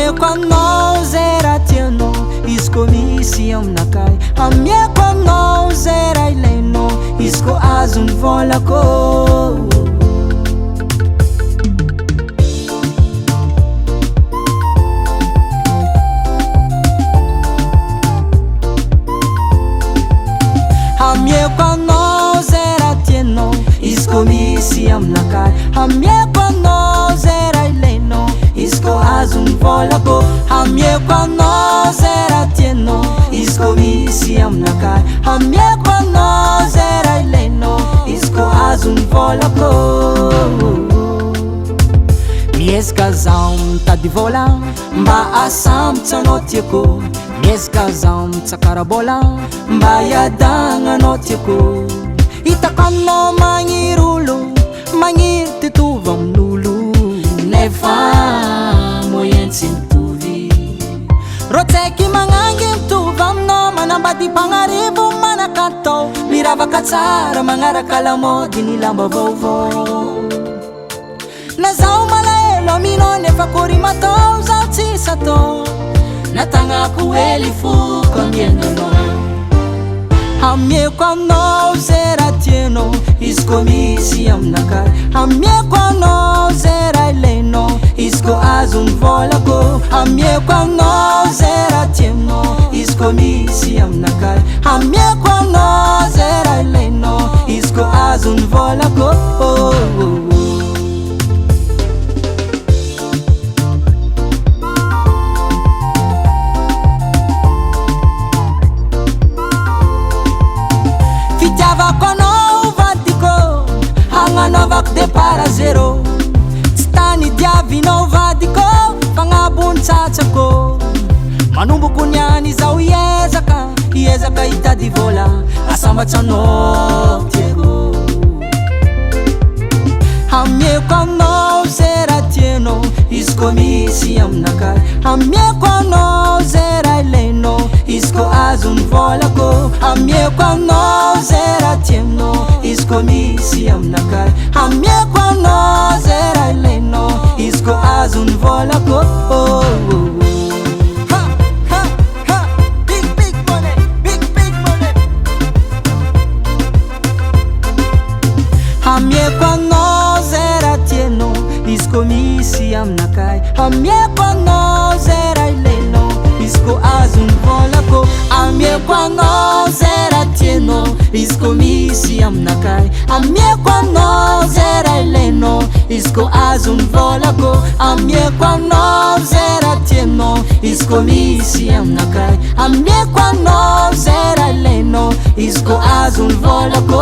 Amieko anao zay raha tianao, izy ko misy aminakay. Amieko anao zay raha ilainao, izy ko azony volako. Amieko anao zay raha tianao, izy ko misy aminakay. Amieko anao zay raha ilainao, izy ko azony volako. Amieko anao zay raha tianao, izy ko misy aminakay. Amieko anao zay raha ilainao, izy ko azony volako. Miezaka zaho mitady vola mba asambotsy anao tiako. Miezaka zaho mitsakarabola mba iadagna anao tiako. Hitako aminao magniry olo, magniry titovy amin'olo, nefa moyen tsy mitovy. Rô tsaiky magnangy mitovy aminao, manambady mpagnarivo manakatao. Miravaka tsara magnaraka lamody ny lamba vaovao. Na zaho malahelo aminao nefa kory matao, zaho tsisy atao. Natagnako hely foko amienanao. Amieko anao zay raha tianao, izy ko misy aminakay. Amieko anao zay raha ilainao, izy ko azony volako. Amieko anao zay raha tianao, izy ko misy aminakay. Amieko anao zay raha ilainao, izy ko azony volako. Fitiavako anao vadiko, hagnanaovako départ à zéro. Tsy tany diavinao vadiko, fagnabony tsatsako. Manomboko niany izaho hiezaka hitady vola, asambatsy anao tiako. Amieko anao zay raha tianao, izy ko misy aminakay. Amieko anao zay raha ilainao, izy ko azony volako. Amieko anao zay raha tianao, izy ko misy aminakay. Amieko anao zay raha ilainao, izy ko azony volako. Big money, big money. Amieko anao zay raha tianao, izy ko misy aminakay. Amieko anao zay raha ilainao, izy ko azony volako. Amieko anao zay raha tianao, izy ko misy aminakay. Amieko anao zay raha ilainao, izy ko azony volako. Amieko anao zay raha tianao, izy ko misy aminakay. Amieko anao zay raha ilainao, izy ko azony volako.